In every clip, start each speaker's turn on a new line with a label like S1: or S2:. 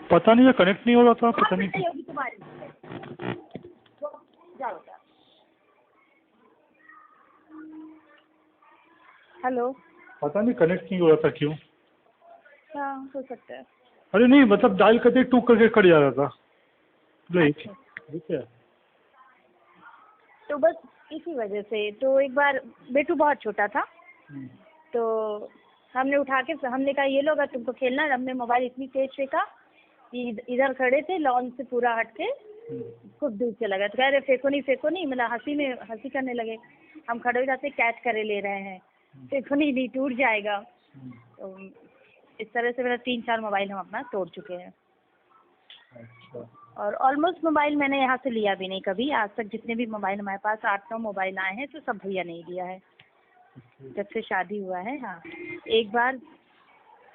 S1: पता नहीं, कनेक्ट नहीं हो रहा था, पता नहीं।
S2: होगी तुम्हारी, जाओ जाओ। हेलो,
S1: पता नहीं कनेक्ट नहीं हो रहा था क्यों।
S2: हाँ हो सकता है।
S1: अरे नहीं, मतलब डायल करते टू करके कट जा रहा था।
S2: अच्छा।
S1: ठीक है।
S2: तो बस इसी वजह से तो एक बार बेटू बहुत छोटा था, तो हमने उठा के, हमने कहा ये लो अगर तुमको खेलना है। हमने मोबाइल इतनी तेज फेंका कि इधर खड़े थे लॉन से पूरा हट के खूब दूर चला गया। तो कह रहे फेंको नहीं, मतलब हंसी करने लगे। हम खड़े हो जाते, कैच करे ले रहे हैं, फेंको नहीं टूट जाएगा। तो इस तरह से मेरा 3-4 मोबाइल हम अपना तोड़ चुके हैं।
S1: अच्छा।
S2: और ऑलमोस्ट मोबाइल मैंने यहाँ से लिया भी नहीं कभी आज तक। जितने भी मोबाइल हमारे पास 8-9 मोबाइल आए हैं तो सब भैया नहीं लिया है जब से शादी हुआ है। हाँ, एक बार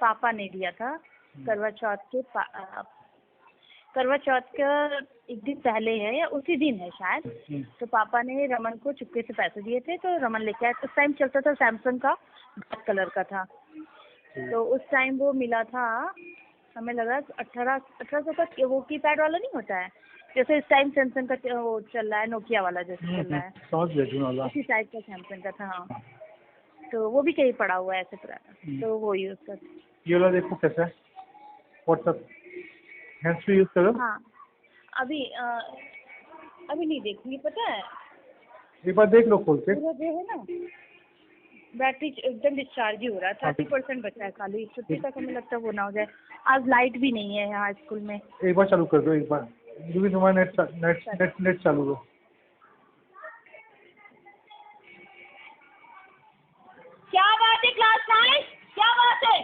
S2: पापा ने दिया था करवा चौथ का एक दिन पहले है या उसी दिन है शायद। तो पापा ने रमन को चुपके से पैसे दिए थे, तो रमन लेके आया। उस टाइम चलता था सैमसंग का, ब्लैक कलर का था। तो उस टाइम वो मिला था, हमें लगा 1800 का। वो कीपैड वाला नहीं होता है जैसे इस टाइम सैमसंग का वो चल रहा है, नोकिया वाला जैसे चल रहा है, उसी टाइप का सैमसंग का था। हाँ, तो वो भी कहीं पड़ा हुआ है ऐसे पुराना, तो वो यूज कर।
S1: ये वाला देखो कैसा है, व्हाट्सएप हैंड्स फ्री यूज करो।
S2: हाँ, अभी नहीं देखूंगी, पता है।
S1: एक बार देख लो खोल के।
S2: पूरा जो है ना, बैटरी एकदम डिस्चार्ज ही हो रहा है। 30% बचा है खाली, छुट्टी तक हमें लगता है वो ना हो जाए। आज लाइट भी नहीं है यहाँ स्कूल में।
S1: एक बार चालू कर दो, एक बार क्योंकि तुम्हारा नेट चालू हो।
S2: क्या बात है क्लास 9, क्या बात है?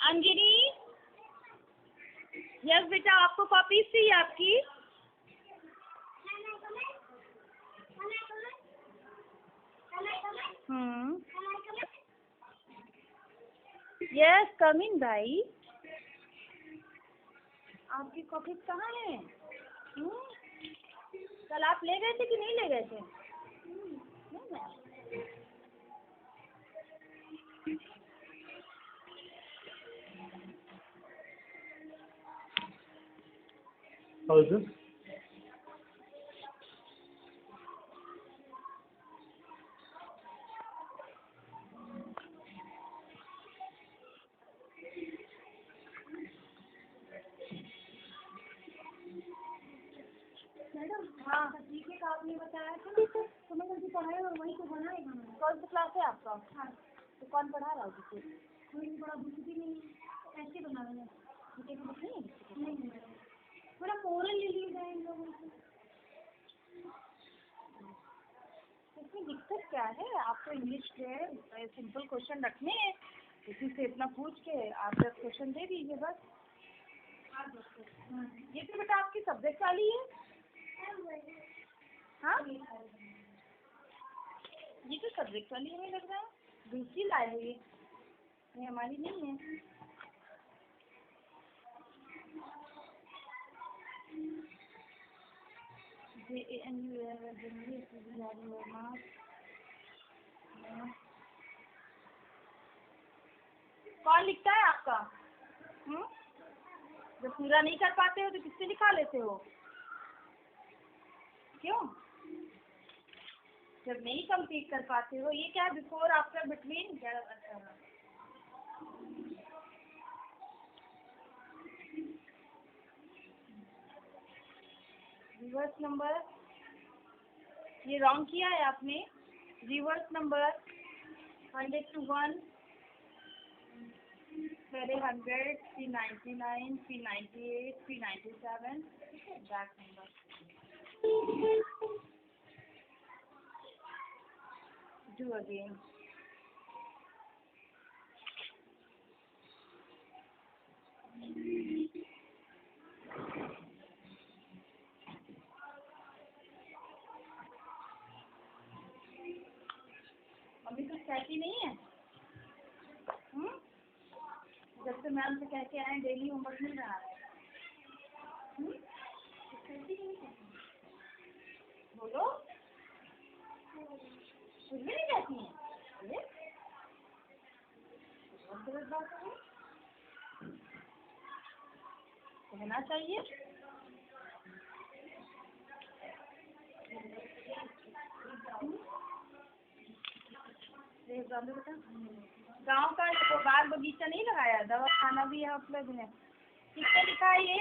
S2: अंजलि, यस बेटा, आपको कॉपीज चाहिए आपकी? यस कम इन भाई। आपकी कॉपीज कहाँ है? कल आप ले गए थे कि नहीं ले गए थे? हाँ ठीक है, आपने बताया था तो मैं जल्दी पढ़ाई और वही तो बनाएगा। कौन सा क्लास है आपका? हाँ, तो कौन पढ़ा रहा है उसे? कोई बड़ा बुक भी नहीं, ऐसे बना रहे हैं। बुक नहीं, थोड़ा मोरल ले लिए जाए इन लोगों से। इसमें दिक्कत क्या है? आपको इंग्लिश के सिंपल क्वेश्चन रखने हैं, किसी से इतना पूछ के आप 10 क्वेश्चन दे दीजिए बस। ये तो बेटा आपकी सब्जेक्ट वाली है। हाँ, ये तो सब्जेक्ट वाली हमें लग रहा है, दूसरी लाए हो ये हमारी नहीं है। कौन लिखता है आपका? जब पूरा नहीं कर पाते हो तो किससे लिखा लेते हो? क्यों? जब नहीं कंप्लीट कर पाते हो, ये क्या बिफोर आफ्टर बिटवीन क्या? अच्छा, रिवर्स नंबर ये रॉन्ग किया है आपने। रिवर्स नंबर 100 to 1, पहले 100, फिर 99, फिर 98, फिर 97, बैक नंबर। Do again. अभी कुछ कहती नहीं है? जब से मैम से कह के आए डेली होमवर्क मिल रहा है। बोलो, कुछ भी नहीं कहती है। होना चाहिए। गांव का वो बाग बगीचा नहीं लगाया, दवा खाना भी है उपलब्ध है। किसने लिखा है ये?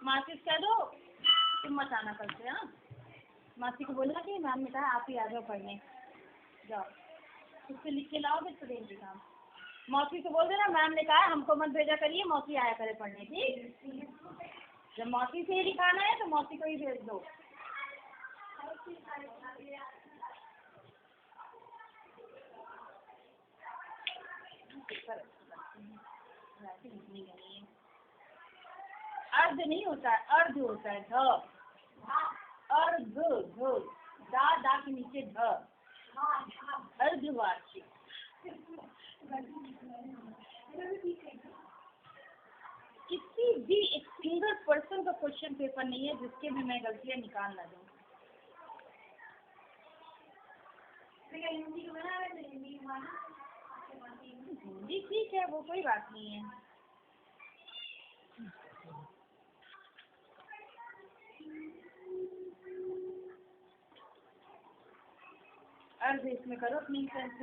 S2: मासी से कह दो तुम मत आना कल से। हाँ, मासी को बोलना कि मैम ने कहा आप ही आ जाओ पढ़ने, जाओ उससे लिख के लाओगे तो देंगे काम। मौसी को बोल देना मैम ने कहा हमको मत भेजा करिए, मौसी आया करे पढ़ने। ठीक, जब मौसी से ही लिखाना है तो मौसी को ही भेज दो। अर्ध नहीं होता है, अर्ध होता है। ध अर्ध, ध दा के नीचे ध, अर्धवार्षिक। किसी भी एक सिंगल पर्सन का क्वेश्चन पेपर नहीं है जिसके भी मैं गलतियां निकाल ना दूं। हिंदी ठीक है, वो कोई बात नहीं है। अर्ध इसमें करो अपनी सेंस।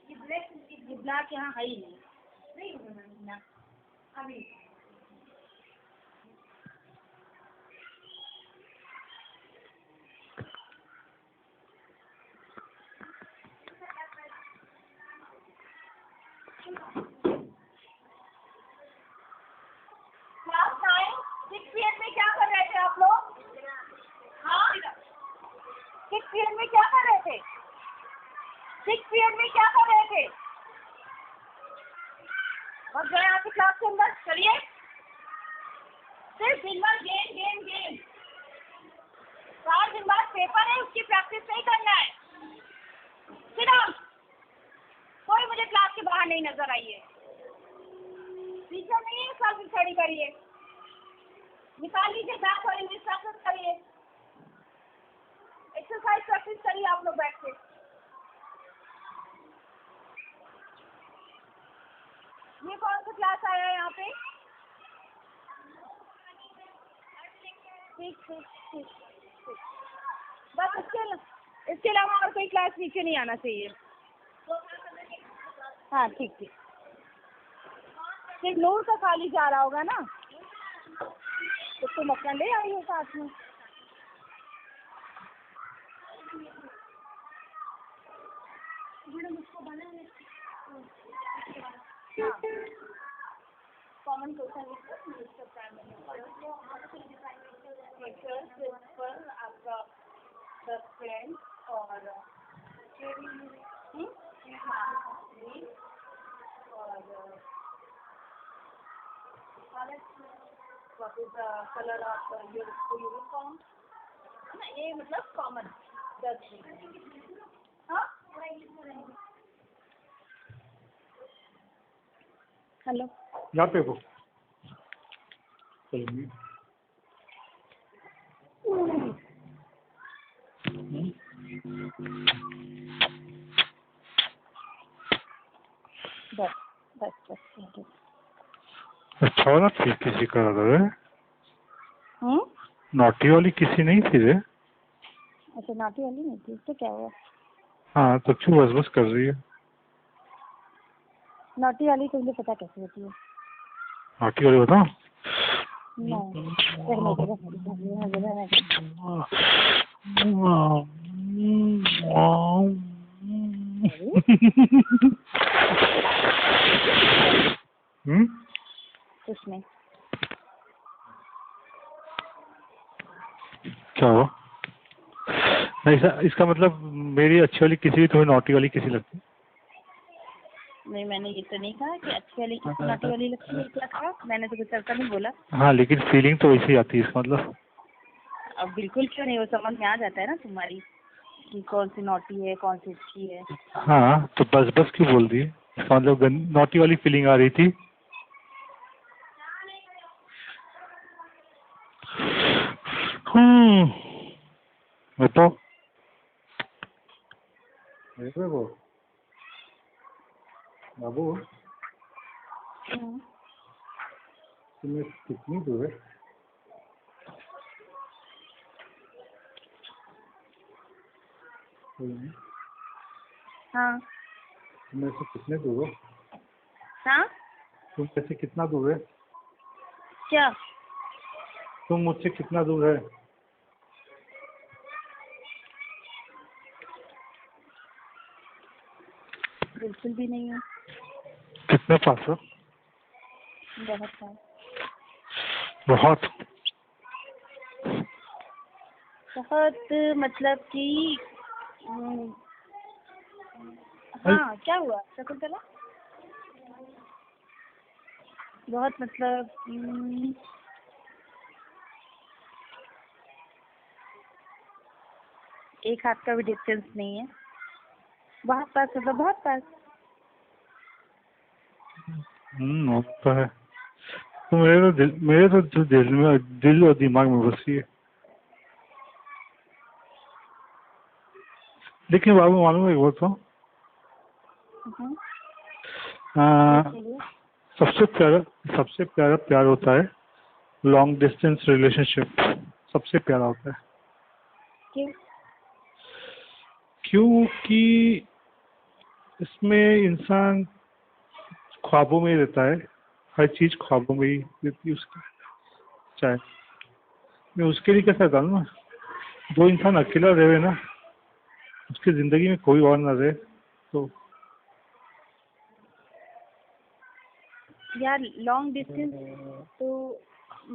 S2: ये ब्लैक यहाँ है ही नहीं ना अभी। क्लास 9 6 पीरियड में क्या कर रहे थे आप लोग? हाँ, 6 पीरियड में क्या कर रहे थे? 6 पीरियड में क्या कर रहे थे? और जो यहाँ की क्लास के अंदर चलिए, सिर्फ दिन भर गेम गेम गेम। 4 दिन बाद पेपर है, उसकी प्रैक्टिस नहीं करना है। Sit down. कोई मुझे क्लास के बाहर नहीं नजर आई है। टीचर नहीं है, सेल्फ स्टडी करिए। निकाल लीजिए बैक और इंग्लिश प्रैक्टिस करिए, एक्सरसाइज प्रैक्टिस करिए आप लोग बैठ के। ये कौन सा क्लास आया है यहाँ पे? ठीक ठीक ठीक ठीक। बस इसके अलावा और कोई क्लास नीचे नहीं आना चाहिए। हाँ ठीक ठीक। सिर्फ नूर का खाली जा रहा होगा ना, तो तुम अपना ले आई हो साथ में। कॉमन क्वेश्चन पर आपका फ्रेंड और what is the color of your uniform? ना ये मतलब कॉमन 10 मिनट। हाँ, हेलो
S1: यहाँ पे हो चलिए।
S2: बस
S1: अच्छा ना, थी किसी का है नोटी वाली किसी नहीं थी रे।
S2: अच्छा, नाटी वाली नहीं थी तो क्या हुआ?
S1: हाँ तो क्यों बस बस कर रही है?
S2: नाटी वाली तो मुझे पता कैसे होती है।
S1: नोटी वाली बताओ।
S2: उसमें
S1: क्या हुआ? इसका मतलब मेरी अच्छी वाली किसी भी, तुम्हें नोटी वाली किसी लगती?
S2: नहीं, मैंने ये तो नहीं कहा कि अच्छी वाली किसी नाटी वाली लगती है। क्या कहा मैंने? तो कुछ ऐसा नहीं बोला।
S1: हाँ लेकिन फीलिंग तो वैसे ही आती है इसका मतलब।
S2: अब बिल्कुल क्यों नहीं, वो समझ में आ जाता है ना तुम्हारी कि कौन सी नोटी है कौन सी अच्छी है।
S1: हाँ तो बस बस क्यों बोल दी? इसका मतलब नोटी वाली फीलिंग आ रही थी। बताओ। देखो बाबू, तुम्हें कितनी दूर है?
S2: हाँ
S1: तुम ऐसे कितने दूर हो?
S2: हाँ
S1: तुम ऐसे कितना दूर है?
S2: क्या?
S1: तुम मुझसे कितना दूर है?
S2: बिल्कुल भी नहीं है।
S1: कितने पास हो?
S2: बहुत है।
S1: बहुत।
S2: बहुत मतलब कि हाँ, क्या हुआ शकुंतला? बहुत मतलब एक हाथ का भी डिस्टेंस नहीं है। बहुत पास मतलब बहुत पास।
S1: होता है। तो मेरे तो दिल और दिमाग में बसी है। लेकिन बाबू मालूम है एक बात तो,
S2: हम्म,
S1: आ,
S2: चलिए।
S1: सबसे प्यारा प्यार होता है लॉन्ग डिस्टेंस रिलेशनशिप। सबसे प्यारा होता है।
S2: क्यों?
S1: क्योंकि इसमें इंसान ख्वाबों में ही रहता है। हर चीज ख्वाबों में ही रहती है उसकी। चाहे मैं उसके लिए कैसा था ना, जो इंसान अकेला रहे ना, उसकी जिंदगी में कोई और ना रहे तो।
S2: यार लॉन्ग डिस्टेंस तो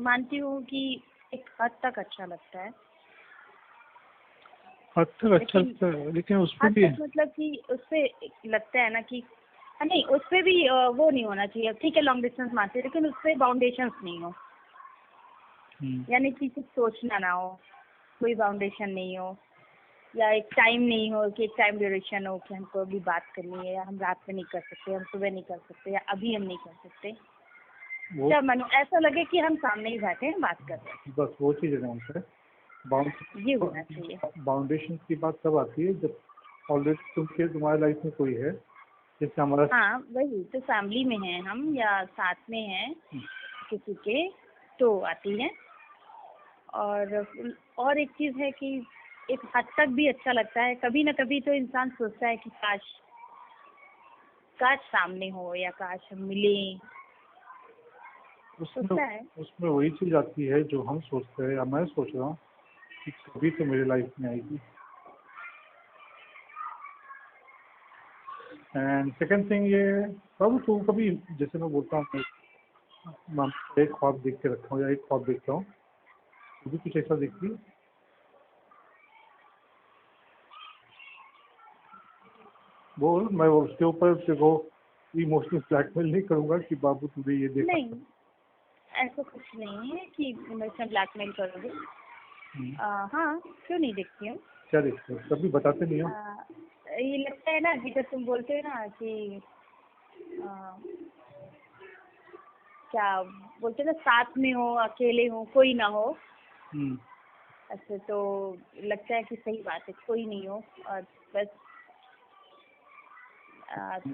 S2: मानती हूँ कि एक हद तक अच्छा लगता है।
S1: हद तक अच्छा
S2: लेकिन
S1: लगता है, लेकिन उसमें
S2: हद
S1: भी
S2: तक मतलब कि उससे लगता है ना कि नहीं, उस पे भी वो नहीं होना चाहिए। ठीक है लॉन्ग डिस्टेंस मानते हैं, लेकिन उस पे बाउंडेशंस नहीं हो। यानी कि कुछ सोचना ना हो, कोई बाउंडेशन नहीं हो, या एक टाइम नहीं हो कि एक टाइम ड्यूरेशन हो कि हमको अभी बात करनी है, या हम रात में नहीं कर सकते, हम सुबह नहीं कर सकते, या अभी हम नहीं कर सकते।
S1: वो
S2: जब मनो ऐसा लगे कि हम सामने ही बैठे हैं बात कर रहे हैं,
S1: बस वो चीज़ है सर।
S2: ये होना चाहिए।
S1: बाउंडेशन की बात तब आती है जब ऑलरेडी तुम्हारे लाइफ में कोई है, जैसे हमारा।
S2: हाँ वही तो, फैमिली में हैं हम या साथ में हैं किसी के, तो आती है। और एक चीज़ है कि एक हद तक भी अच्छा लगता है। कभी ना कभी तो इंसान सोचता है कि काश काश सामने हो, या काश हम मिलें। सोचता है।
S1: उसमें वही चीज़ आती है जो हम सोचते हैं, या मैं सोच रहा हूँ कि कभी तो मेरी लाइफ में आएगी। एंड सेकंड थिंग ये, कब तू कभी, जैसे मैं बोलता हूँ मैं एक ख्वाब देख के रखा हूँ या एक ख्वाब देखता हूँ, तू भी कुछ ऐसा देखती है? बोल, मैं उसके ऊपर देखो इमोशनल ब्लैकमेल नहीं करूँगा कि बाबू तुझे ये देखा।
S2: नहीं, ऐसा कुछ नहीं है कि मैं इसमें ब्लैकमेल करोगे। हाँ, क्यों नहीं देखती हूँ।
S1: क्या देखते हो? कभी बताते नहीं हो?
S2: ये लगता है ना कि जब तुम बोलते हो ना कि क्या बोलते हैं ना, साथ में हो, अकेले हो, कोई ना हो। अच्छा, तो लगता है कि सही बात है, कोई नहीं हो और बस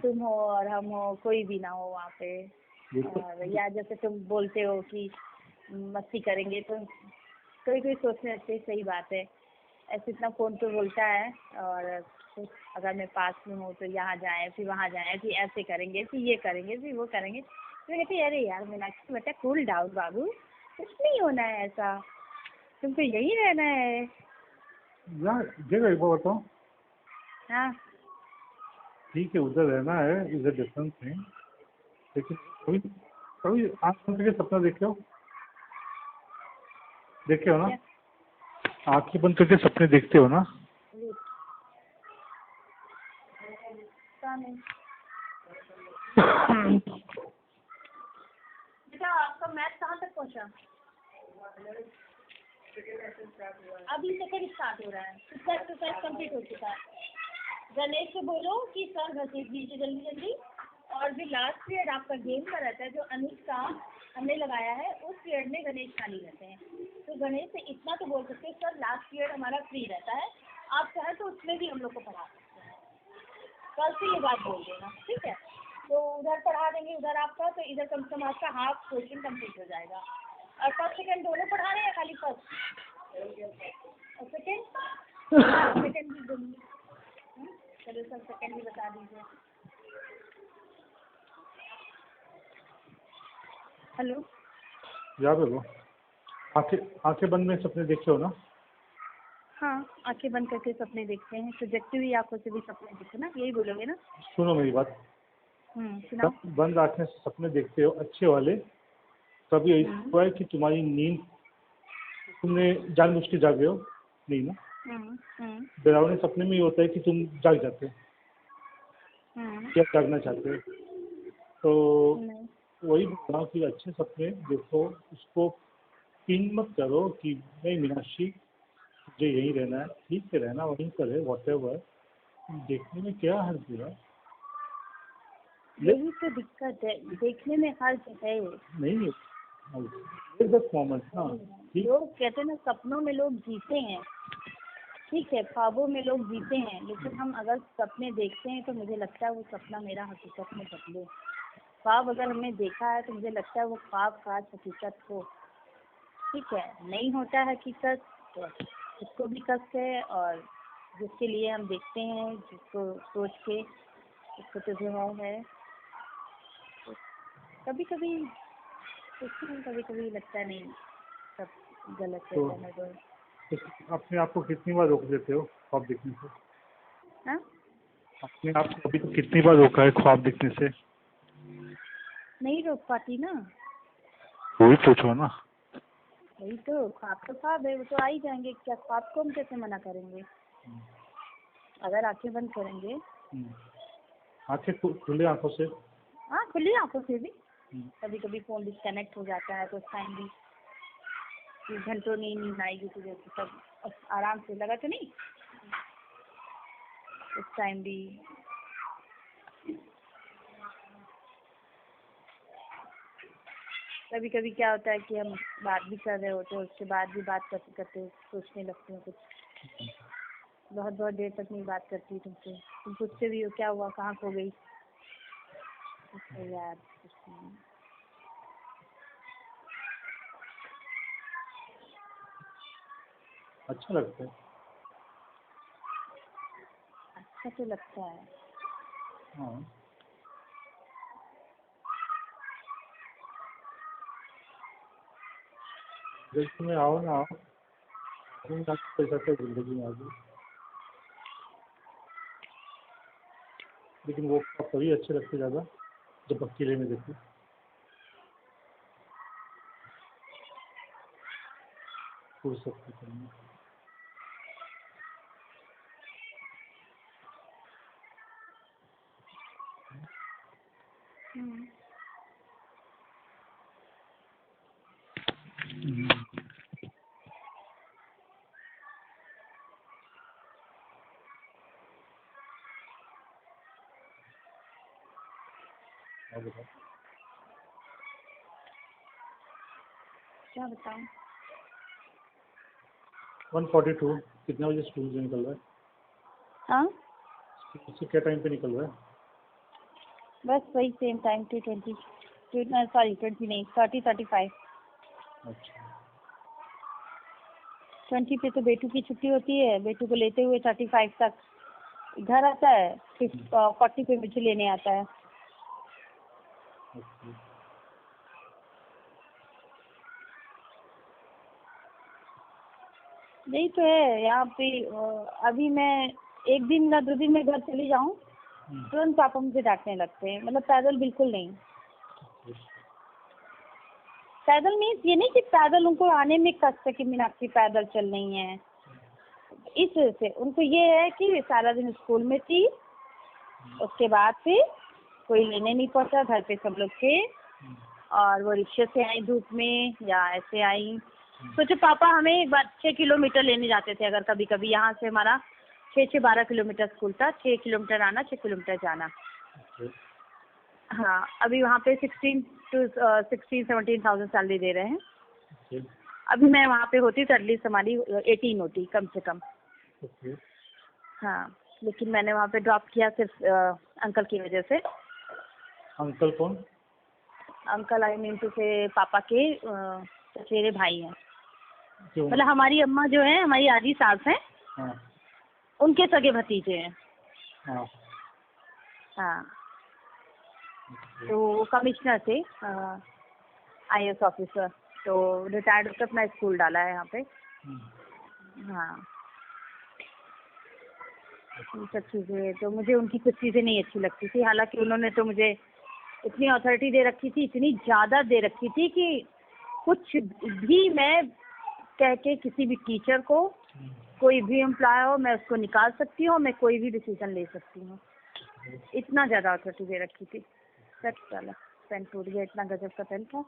S2: तुम हो और हम हो, कोई भी ना हो वहाँ पे। और या जैसे तुम बोलते हो कि मस्ती करेंगे, तो कोई कोई सोचने लगते हैं सही बात है। ऐसे इतना फ़ोन पे बोलता है, और अगर मैं पास में हूँ तो यहाँ जाएँ, फिर वहाँ जाएँ, फिर ऐसे करेंगे, फिर ये करेंगे, फिर वो करेंगे। तो मैं कहती अरे यार मीनाक्षी बेटा कूल डाउन बाबू, कुछ नहीं होना है ऐसा, तुमको यही रहना है।
S1: यार जगह एक बार बताओ।
S2: हाँ
S1: ठीक है, उधर रहना है, इज अ डिफरेंट थिंग। लेकिन कभी कभी आँख बंद करके सपना देखे हो? देखे हो ना? आँखें बंद करके सपने देखते हो ना?
S2: बेटा आपका मैथ कहाँ तक पहुँचा? अभी सेकंड स्टार्ट हो रहा है, इसका एक्सरसाइज कंप्लीट हो चुका है। गणेश से बोलो कि सर घसीट दीजिए जल्दी जल्दी। और जो लास्ट पीरियड आपका गेम का रहता है, जो अनुज का हमने लगाया है, उस पीरियड में गणेश खाली रहते हैं। तो गणेश से इतना तो बोल सकते हैं सर लास्ट ईयर हमारा फ्री रहता है, आप चाहें तो उसमें भी हम लोग को पढ़ा सकते हैं। कल से ये बात बोल देना, ठीक है? तो उधर पढ़ा देंगे, उधर आपका, तो इधर कम से कम आपका हाफ क्वेश्चन कंप्लीट हो जाएगा। और फर्स्ट सेकेंड दोनों पढ़ा रहे हैं खाली फर्स्ट और सेकेंड? सेकेंड भी दूँगी। चलो सर सेकेंड भी बता दीजिए। हेलो,
S1: याद है वो आंखें आंखें बंद में सपने देखे हो ना?
S2: हाँ आंखें बंद करके सपने देखते हैं, प्रोजेक्टिव ही आंखों से भी सपने देखते ना, यही बोलोगे ना?
S1: सुनो मेरी बात,
S2: सुनाओ।
S1: बंद आंखें से सपने देखते हो अच्छे वाले, कभी ऐसा हुआ है कि तुम्हारी नींद तुमने जानबूझ के जागे हो? नहीं ना? डरावने सपने में ये होता है कि तुम जाग जाते हो या जागना चाहते हो। तो वही बोला कि अच्छे सपने देखो, उसको पिन मत करो कि नहीं मीनाक्षी मुझे यहीं रहना है, ठीक से रहना, वहीं पर है, व्हाटएवर। देखने में क्या हर्ज है?
S2: यही तो दिक्कत है, देखने में हर्ज है।
S1: नहीं मोमेंट हाँ ठीक।
S2: लोग कहते हैं ना सपनों में लोग जीते हैं, ठीक है, ख्वाबों में लोग जीते हैं, लेकिन हम अगर सपने देखते हैं तो मुझे लगता है वो सपना मेरा हकीकत में बदले। ख्वाब अगर हमने देखा है तो मुझे लगता है वो ख्वाब का हकीकत हो, ठीक है? नहीं होता है हकीकत तो उसको भी कष्ट है, और जिसके लिए हम देखते हैं, जिसको सोच के उसको तो जो है तो कभी कभी कभी कभी लगता है नहीं सब गलत है।
S1: तो अपने आप को कितनी बार रोक देते हो ख्वाब देखने से?
S2: हाँ,
S1: अपने आप को अभी तो कितनी बार रोका है ख्वाब देखने से?
S2: नहीं रोक पाती ना।
S1: वही पूछो ना।
S2: वही तो, ख्वाब तो ख्वाब है, वो तो आ ही जाएंगे, क्या ख्वाब को हम कैसे मना करेंगे? अगर आंखें बंद करेंगे।
S1: आंखें खुले आंखों से?
S2: हाँ खुली आंखों से भी। कभी कभी फोन डिस्कनेक्ट हो जाता है तो उस टाइम भी घंटों नींद आएगी तो जैसे सब आराम से लगा तो नहीं, उस टाइम भी कभी कभी क्या होता है कि हम बात भी कर रहे होते हैं, उसके बाद भी बात करते करते सोचने लगते हैं कुछ, बहुत बहुत देर तक नहीं बात करती तुमसे, तुम पूछते भी हो क्या हुआ, कहाँ खो गई? यार
S1: अच्छा लगता है।
S2: अच्छा तो लगता है।
S1: हाँ जब तुम्हें आओ ना आओ, पैसा तो जिंदगी में आ गई, लेकिन वो तभी अच्छे लगते ज़्यादा जब अकेले में देखो। फुर्सत की करनी।
S2: क्या बताऊँ?
S1: 142 कितना बजे स्कूल से निकल रहा है?
S2: हाँ
S1: स्कूल से क्या टाइम पे निकल रहा है?
S2: बस वही सेम टाइम 2:20, सॉरी 20 नहीं 30:35।
S1: अच्छा
S2: 20 पे तो बेटू की छुट्टी होती है, बेटू को लेते हुए 35 तक घर आता है, 40 पे मुझे लेने आता है।
S1: अच्छा
S2: यही तो है यहाँ पे। अभी मैं एक दिन या 2 दिन में घर चली जाऊँ तुरंत पापा मुझे डांटने लगते हैं, मतलब पैदल बिल्कुल नहीं। पैदल मीन्स ये नहीं कि पैदल उनको आने में कष्ट है कि मीनाक्षी पैदल चल रही है, इस वजह से उनको ये है कि सारा दिन स्कूल में थी, उसके बाद फिर कोई लेने नहीं पहुंचा, घर पे सब लोग थे, और वो रिक्शे से आई धूप में या ऐसे आई। सोचो पापा हमें एक बार 6 किलोमीटर लेने जाते थे, अगर कभी कभी यहाँ से हमारा 6-12 किलोमीटर स्कूल था, 6 किलोमीटर आना 6 किलोमीटर जाना। हाँ अभी वहाँ पे 16 to 17,000 सैलरी दे रहे हैं। अभी मैं वहाँ पे होती तो एटलीस्ट हमारी 18 होती कम से कम।
S1: ओके।
S2: हाँ, लेकिन मैंने वहाँ पे ड्रॉप किया सिर्फ अंकल की वजह से।
S1: अंकल कौन?
S2: अंकल आई मीन टू से पापा के चचेरे भाई हैं।
S1: क्यों?
S2: मतलब हमारी अम्मा जो है, हमारी आजी सास हैं,
S1: हाँ
S2: उनके सगे भतीजे हैं।
S1: हाँ।
S2: हाँ, तो वो कमिश्नर थे, IAS ऑफिसर। तो रिटायर्ड होकर अपना स्कूल डाला है यहाँ पे। हाँ, ये सब चीज़ें तो मुझे उनकी कुछ चीज़ें नहीं अच्छी लगती थी। हालांकि उन्होंने तो मुझे इतनी अथॉरिटी दे रखी थी, इतनी ज़्यादा दे रखी थी कि कुछ भी मैं कह के किसी भी टीचर को, कोई भी एम्प्लॉय हो, मैं उसको निकाल सकती हूँ, मैं कोई भी डिसीजन ले सकती हूँ। इतना ज़्यादा अथॉरिटी दे रखी थी। सच वाला पेन टूट गया, इतना गजब का पेन था,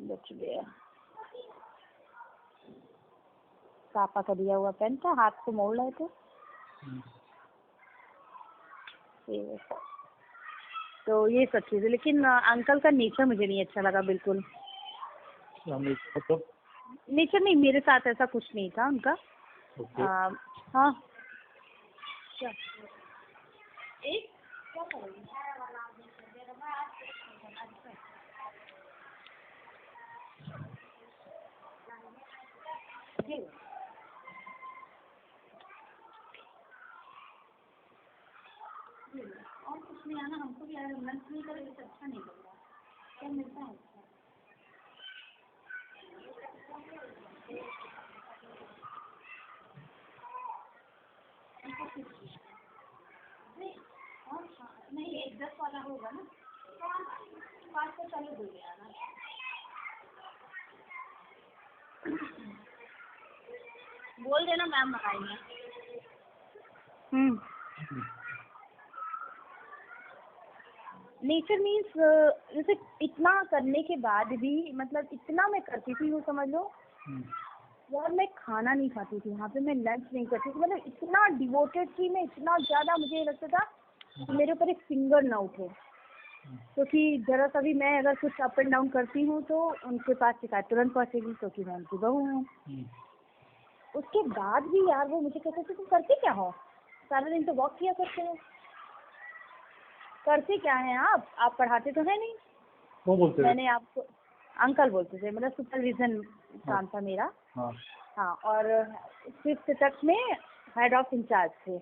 S2: बच गया। पापा का दिया हुआ पेन था, हाथ को मोड़ रहे थे। तो ये सब चीज़ें, लेकिन अंकल का नेचर मुझे नहीं अच्छा लगा बिल्कुल।
S1: मतलब
S2: नेचर नहीं, मेरे साथ ऐसा कुछ नहीं था उनका।
S1: ओके।
S2: हाँ, क्या एक क्या करोगी? और कुछ नहीं आना, हमको भी यार लंच नहीं करेंगे तो अच्छा नहीं लग रहा। क्या मिलता है अच्छा? नहीं, 1-10 वाला होगा ना, 5 तो चलो दे आना। बोल देना मैम मंगाएंगे। नेचर मीन्स जैसे इतना करने के बाद भी, मतलब इतना मैं करती थी, वो समझ लो यार, मैं खाना नहीं खाती थी वहाँ पे, मैं लंच नहीं करती थी। मतलब इतना डिवोटेड थी मैं, इतना ज़्यादा मुझे लगता था कि मेरे ऊपर एक फिंगर ना उठे। क्योंकि जरा सा भी मैं अगर कुछ अप एंड डाउन करती हूँ तो उनके पास शिकायत तुरंत पहुँचेगी, क्योंकि मैं उनकी बहू हूँ। उसके बाद भी यार वो मुझे कहते थे तुम करते क्या हो, सारा दिन तो वॉक किया करते हो, करते क्या हैं आप पढ़ाते तो है नहीं।
S1: वो बोलते
S2: मैंने आपको अंकल बोलते थे, मतलब सुपरविजन काम था मेरा। हाँ, और 5th तक में हेड ऑफ इंचार्ज थे,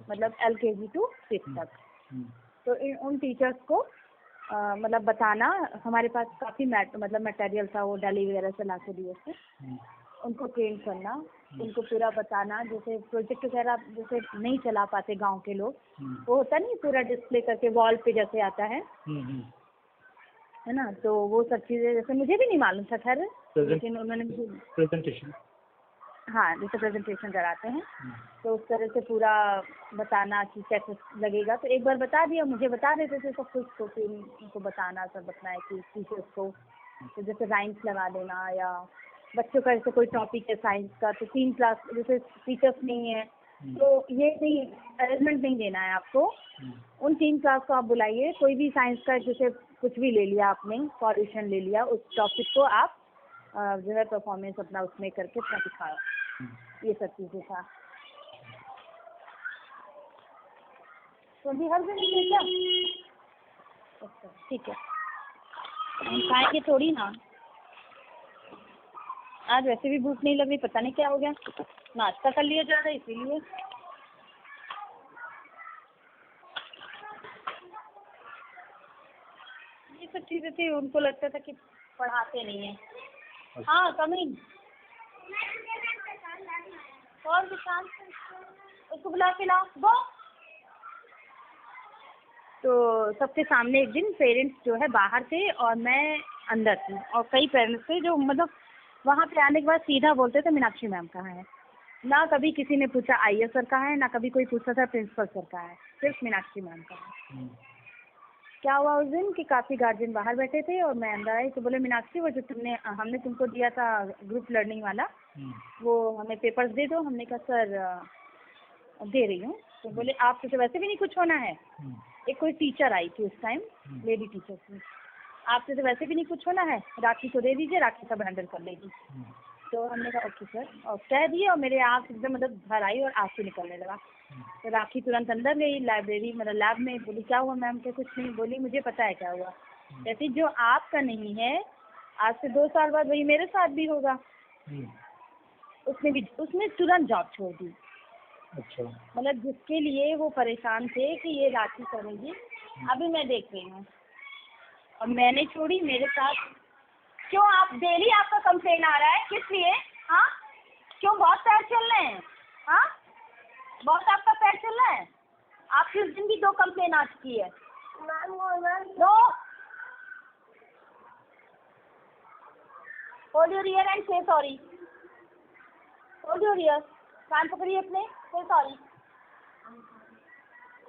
S2: मतलब LKG to 5th तक। तो उन टीचर्स को मतलब बताना, हमारे पास काफ़ी मतलब मटेरियल था, वो दिल्ली वगैरह से ला के दिए थे, उनको ट्रेन करना, उनको पूरा बताना। जैसे प्रोजेक्ट वगैरह जैसे नहीं चला पाते गांव के लोग, वो होता नहीं पूरा डिस्प्ले करके वॉल पे जैसे आता है ना, तो वो सब चीज़ें जैसे मुझे भी नहीं मालूम था खैर, लेकिन उन्होंने मुझे
S1: प्रेजेंटेशन,
S2: हाँ जैसे प्रेजेंटेशन कराते हैं तो उस तरह से पूरा बताना कि कैसे लगेगा। तो एक बार बता दिया, मुझे बता देते थे सब कुछ, तो फिर उनको बताना, सब बताना कि टीचर्स को, तो जैसे राइम्स लगा देना, या बच्चों का जैसे कोई टॉपिक है साइंस का, तो 3 क्लास जैसे टीचर्स नहीं है तो ये नहीं अरेंजमेंट नहीं देना है आपको, उन 3 क्लास को आप बुलाइए, कोई भी साइंस का जैसे कुछ भी ले लिया आपने, सॉल्यूशन ले लिया, उस टॉपिक को आप जो है परफॉर्मेंस अपना उसमें करके अपना दिखाओ। ये सब चीज़ें था। तो अभी हर दिन क्या? अच्छा ठीक है, हम खाएंगे थोड़ी ना, आज वैसे भी भूख नहीं लग रही, पता नहीं क्या हो गया, नाश्ता कर लिया ज़्यादा इसीलिए। ये सब चीज़ें थी, उनको लगता था कि पढ़ाते नहीं हैं। हाँ कमिंग, और विशाल उसको बुला के लाओ गो। तो सबके सामने एक दिन पेरेंट्स जो है बाहर थे और मैं अंदर थी, और कई पेरेंट्स थे जो मतलब वहाँ पे आने के बाद सीधा बोलते थे मीनाक्षी मैम कहाँ है। ना कभी किसी ने पूछा IAS सर कहाँ है, ना कभी कोई पूछा था प्रिंसिपल सर कहाँ है, सिर्फ मीनाक्षी मैम कहाँ है। क्या हुआ उस दिन कि काफ़ी गार्जियन बाहर बैठे थे और मैं अंदर आई, तो बोले मीनाक्षी वो जो हमने तुमको दिया था ग्रुप लर्निंग वाला, वो हमें पेपर्स दे दो। हमने कहा सर दे रही हूँ। तो बोले आपसे तो वैसे भी नहीं कुछ होना है। एक कोई टीचर आई थी उस टाइम, लेडी टीचर थी, आपसे तो वैसे भी नहीं कुछ होना है, राखी को दे दीजिए, राखी सब हैंडल कर लेगी। तो हमने कहा ओके सर, और कह दिए, और मेरे आँख एकदम मतलब भर आई और आँसू निकलने लगा। तो राखी तुरंत अंदर गई लाइब्रेरी, मतलब लैब में, बोली क्या हुआ मैम? क्या कुछ नहीं। बोली मुझे पता है क्या हुआ। कहती जो आपका नहीं है, आज से 2 साल बाद वही मेरे साथ भी होगा। उसने तुरंत जॉब छोड़ दी।
S1: अच्छा।
S2: मतलब जिसके लिए वो परेशान थे कि ये राखी करेंगी, अभी मैं देख रही हूँ, और मैंने छोड़ी मेरे साथ। क्यों आप डेली आपका कंप्लेन आ रहा है, किस लिए? हाँ, क्यों बहुत पैर चल रहे हैं? हाँ, बहुत आपका पैर चल रहा है। आपकी उस दिन भी 2 कंप्लेन आ चुकी है। No, hold your ear and say sorry. Hold your ear, कान पकड़िए अपने, से सॉरी।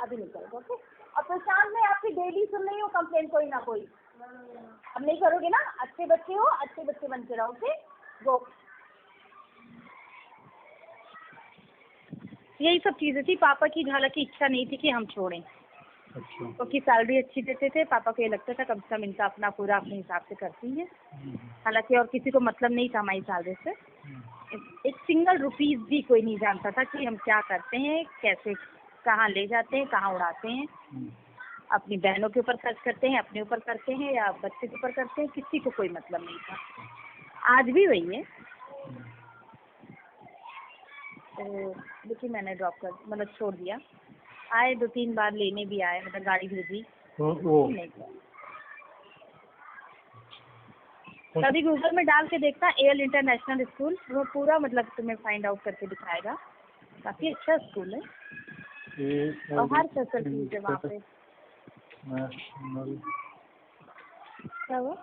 S2: अभी नहीं करोगे, ओके? और प्रशांत में आपकी डेली सुन रही हूँ कंप्लेन कोई ना कोई। अब नहीं करोगे ना? अच्छे बच्चे हो, अच्छे बच्चे बन के रहो, ओके? गो। यही सब चीजें थी। पापा की हालांकि इच्छा नहीं थी कि हम छोड़ें,
S1: अच्छा।
S2: क्योंकि सैलरी अच्छी देते थे। पापा को ये लगता था कम से कम इनका अपना पूरा अपने हिसाब से करती हैं। हालांकि और किसी को मतलब नहीं था हमारी सैलरी से। एक सिंगल रुपीस भी कोई नहीं जानता था कि हम क्या करते हैं, कैसे, कहाँ ले जाते हैं, कहाँ उड़ाते हैं। अपनी बहनों के ऊपर खर्च करते हैं, अपने ऊपर करते हैं, या बच्चे के ऊपर करते हैं, किसी को कोई मतलब नहीं था। आज भी वही है। तो देखिए मैंने ड्रॉप कर, मतलब छोड़ दिया। आए 2-3 बार लेने भी आए, मतलब गाड़ी भेजी,
S1: वो
S2: नहीं किया। कभी गूगल में डाल के देखना एल इंटरनेशनल स्कूल, वो पूरा मतलब तुम्हें फाइंड आउट करके दिखाएगा। काफी अच्छा स्कूल है, और हर फैसिलिटीज है वहाँ पे।
S1: नेशनल।
S2: क्या हुआ?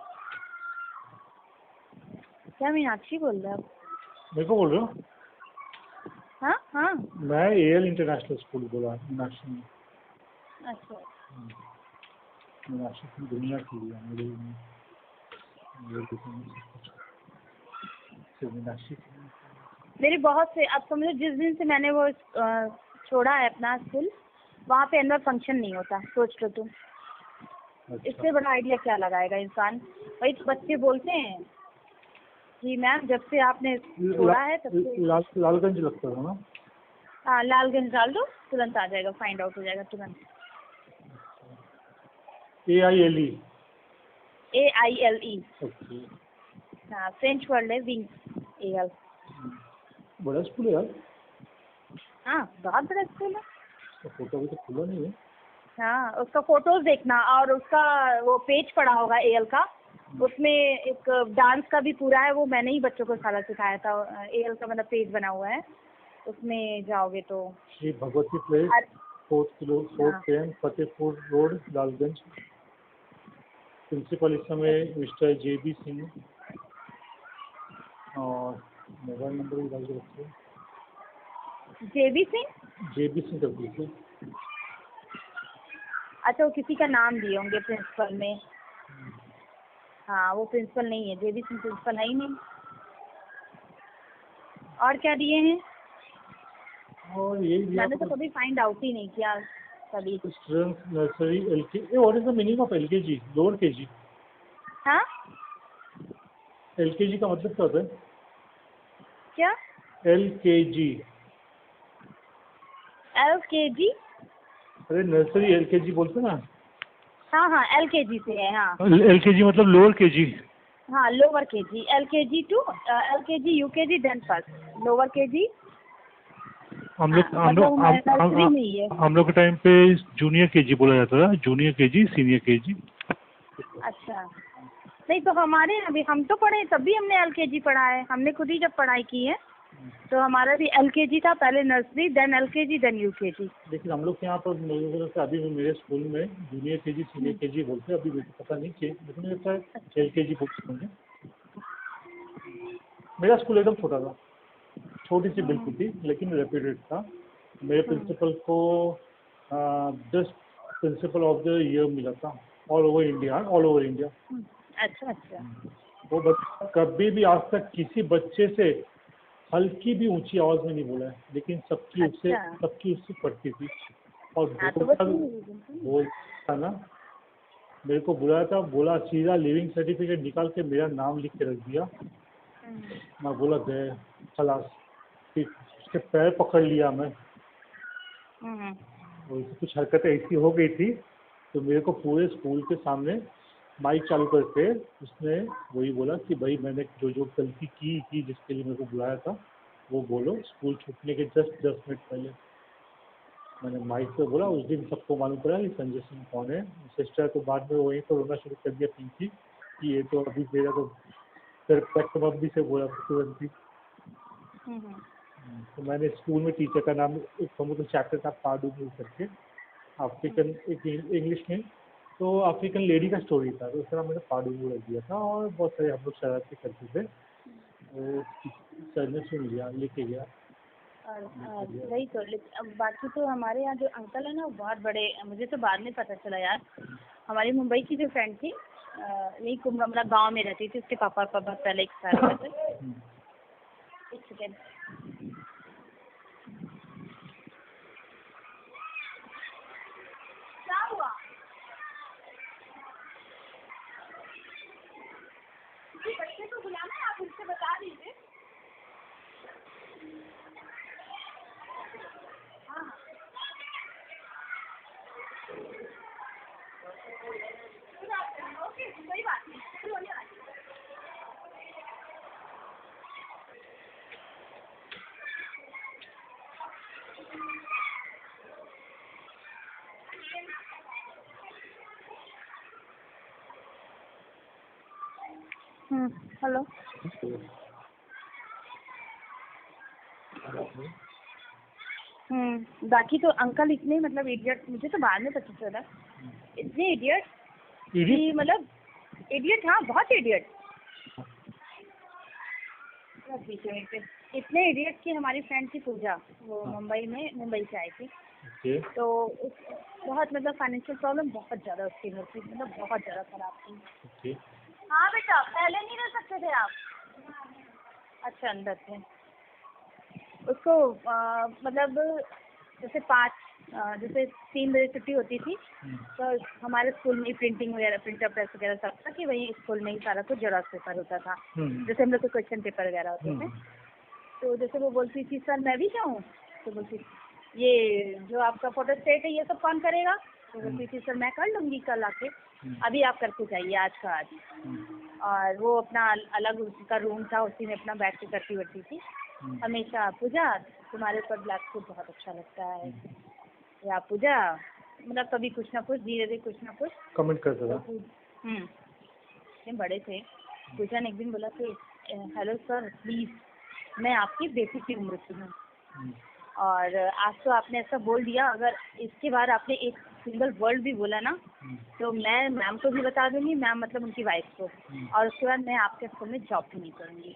S2: क्या मीनाक्षी बोल रहे हो?
S1: मेरे को बोल रहे हो?
S2: हाँ हाँ।
S1: मैं एल इंटरनेशनल स्कूल बोला, मीनाक्षी में।
S2: अच्छा।
S1: मीनाक्षी की दुनिया की है मेरी, मीनाक्षी।
S2: मेरे बहुत से, अब समझो जिस दिन से मैंने वो छोड़ा है अपना स्कूल, वहाँ पे एनुअल फंक्शन नहीं होता। सोच लो तुम। इससे बड़ा आइडिया क्या लगाएगा इंसान? वही तो बच्चे बोलते हैं कि मैम जब से आपने छोड़ा है तब से।
S1: लालगंज लगता है ना?
S2: हाँ, लालगंज डाल दो, तुरंत आ जाएगा, फाइंड आउट हो जाएगा तुरंत।
S1: AILE।
S2: AILE।
S1: ओके।
S2: हाँ, फ्रेंच वर्ड है, विंग AL।
S1: बड़ा स्कूल है यार।
S2: हाँ, बहुत बड़ा स्कूल है।
S1: तो फोटो अभी तो खुला नहीं है।
S2: हाँ, उसका फोटोज देखना, और उसका वो पेज पड़ा होगा AL का, उसमें एक डांस का भी पूरा है, वो मैंने ही बच्चों को सारा सिखाया था। AL का मतलब पेज बना हुआ है, उसमें जाओगे तो।
S1: Shri Bhagwati place, 4 PM, Fatehpur road, Lalganj. Principal इस समय मिस्टर JB सिंह, और मोबाइल नंबर भी डाल के रखिए।
S2: JB सिंह?
S1: JB सिंह कर दीजिए।
S2: अच्छा, वो किसी का नाम दिए होंगे प्रिंसिपल में। हाँ, वो प्रिंसिपल नहीं है, JB सिंह प्रिंसिपल है ही नहीं। और क्या दिए हैं?
S1: और यही दिया।
S2: मैंने तो कभी फाइंड आउट ही नहीं किया कभी।
S1: Student nursery LKG। What is the meaning of LKG? Lower KG।
S2: हाँ,
S1: LKG का मतलब क्या होता है?
S2: क्या?
S1: LKG।
S2: LKG?
S1: अरे नर्सरी LKG बोलते ना।
S2: हाँ हाँ, LKG से है। हाँ
S1: LKG मतलब लोअर KG।
S2: हाँ, lower KG, LKG to LKG UKG then first lower KG।
S1: हम लोग
S2: नर्सरी नहीं है।
S1: हम लोग के टाइम पे जूनियर KG बोला जाता था, जूनियर KG, सीनियर KG।
S2: अच्छा, नहीं तो हमारे अभी हम तो पढ़े तब भी हमने LKG पढ़ा है। हमने खुद ही जब पढ़ाई की है तो हमारा भी LKG था, पहले nursery then LKG then UKG।
S1: लेकिन हम लोग के यहाँ पर अभी भी मेरे स्कूल में जूनियर KG, सीनियर KG बोलते हैं। अभी मुझे पता नहीं कि लेकिन मुझे लगता है LKG बोलते होंगे। मेरा स्कूल एकदम छोटा था, छोटी सी बिल्कुल थी, लेकिन रेप्यूटेड था। मेरे प्रिंसिपल को best principle of the year मिला था ऑल ओवर इंडिया।
S2: अच्छा अच्छा।
S1: वो बच्चा कभी भी आज तक किसी बच्चे से हल्की भी ऊंची आवाज में नहीं बोला है, लेकिन सबकी उससे पड़ती थी। और
S2: हाँ, तो
S1: बोलता ना, मेरे को बुलाया था, बोला सीधा लिविंग सर्टिफिकेट निकाल के मेरा नाम लिख के रख दिया। मैं बोला गए खलास। फिर उसके पैर पकड़ लिया मैं, और कुछ हरकतें ऐसी हो गई थी तो मेरे को पूरे स्कूल के सामने माइक चालू करके उसने वही बोला कि भाई मैंने जो जो गलती की जिसके लिए मेरे को बुलाया था वो बोलो। स्कूल छूटने के जस्ट 10 मिनट पहले मैंने माइक पे बोला। उस दिन सबको मालूम पड़ा कि संजय सिंह कौन है। सिस्टर तो बाद में वहीं पर रोना शुरू कर दिया पिंकी कि ये तो अभी मेरा तो फिर मम्मी से बोला तुरंत ही। तो मैंने स्कूल में टीचर का नाम, एक तो चैप्टर था पाडुबू करके, अफ्रीकन, एक इंग्लिश में, तो अफ्रीकन लेडी का स्टोरी था, तो उसका नाम मैंने पाडुबू रख दिया था। और बहुत सारे हम लोग शरारती करते थे, तो सर ने सुन लिया, लेके गया।
S2: और वही तो। अब बाकी तो हमारे यहाँ जो अंकल है ना वो बहुत बड़े, मुझे तो बाद में पता चला यार। हमारी मुंबई की जो फ्रेंड थी, यही कुमरमला गांव में रहती थी, उसके पापा का बहुत पहले एक्सपायर हुए थे। एक सेकेंड। क्या हुआ? किसी बच्चे को बुलाना है, आप उनसे बता दीजिए। हाँ ओके, कोई बात नहीं, फिर होने वाली है। हेलो। बाकी तो अंकल इतने मतलब इडियट, मुझे तो बाद में पता चला, इतने इडियट कि मतलब इडियट, हाँ बहुत इडियट। इतने इडियट कि हमारी फ्रेंड थी पूजा, वो मुंबई से आई थी। तो बहुत मतलब फाइनेंशियल प्रॉब्लम बहुत ज़्यादा उसकी घर की, मतलब बहुत ज़्यादा खराब थी। हाँ बेटा, पहले नहीं रह सकते थे आप? अच्छा, अंदर थे। उसको मतलब जैसे 3 बजे छुट्टी होती थी, तो हमारे स्कूल में प्रिंटिंग वगैरह, प्रिंटर प्रेस वगैरह सब था कि वही स्कूल में ही सारा कुछ जेरॉक्स पेपर होता था, जैसे हम लोग के क्वेश्चन पेपर वगैरह होते थे। तो जैसे वो बोलती थी सर मैं भी जाऊँ, तो बोलती ये जो आपका फोटो स्टेट है ये सब कौन करेगा? तो बोलती थी सर मैं कर लूँगी कल आके, अभी आप करके जाइए आज का आज। और वो अपना अलग उसका रूम था, उसी में अपना बैठ के करती वरती थी हमेशा। पूजा तुम्हारे ऊपर ब्लैक सूट बहुत अच्छा लगता है, या पूजा मतलब कभी कुछ ना कुछ, धीरे धीरे कुछ ना कुछ
S1: कमेंट करते था।
S2: ये बड़े थे। पूजा ने एक दिन बोला कि हेलो सर प्लीज़, मैं आपकी बेटी की उम्र की हूँ, और आज तो आपने ऐसा बोल दिया, अगर इसके बाद आपने एक सिंगल वर्ड भी बोला ना तो मैं मैम को भी बता दूंगी, मैम मतलब उनकी वाइफ को, और उसके बाद मैं आपके स्कूल में जॉब भी नहीं करूँगी।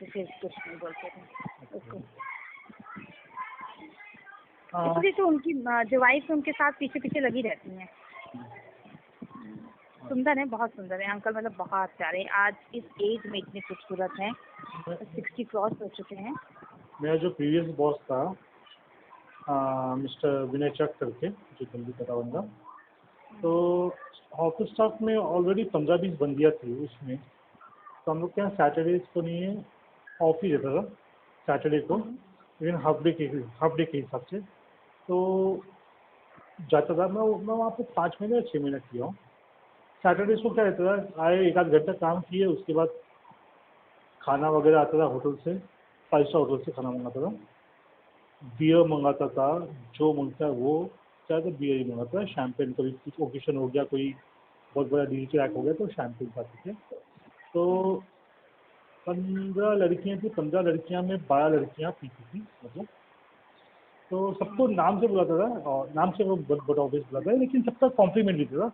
S2: तो फिर कुछ नहीं बोलते थे उसको। इसलिए तो उनकी जो वाइफ है उनके साथ पीछे पीछे लगी रहती हैं। सुंदर है, बहुत सुंदर है अंकल, मतलब बहुत प्यारे। आज इस एज में इतने खूबसूरत हैं, 60 क्रॉस हो चुके हैं।
S1: मेरा जो प्रीवियस बॉस था मिस्टर विनय चक करके, जो जल्दी पता बंदा, तो ऑफिस स्टाफ में ऑलरेडी 15-20 बंदियाँ थी उसमें। तो हम लोग के यहाँ सैटरडेज को नहीं है, ऑफ ही रहता था सैटरडे को, लेकिन हाफ डे के हिसाब से। तो जाता था मैं वहाँ पे 5 महीने या 6 महीने किया हूँ। सैटरडे को क्या रहता था, आए 1 आध घंटा काम किए, उसके बाद खाना वगैरह आता था होटल से, 5 स्टार होटल से खाना मंगाता था, बियर मंगाता था, जो मंगता है वो, चाहे तो बियर ही मंगाता था, शैम्पेन, कभी कुछ ओकेशन हो गया, कोई बहुत बड़ा डील क्रैक हो गया तो शैम्पेन खाते थे। तो 15 लड़कियाँ थी, 15 लड़कियाँ में 12 लड़कियाँ पीती थी मतलब। तो सबको नाम से बुलाता था, और नाम से वो बट ऑब्वियस बुलाता है, लेकिन सबका कॉम्प्लीमेंट भी था,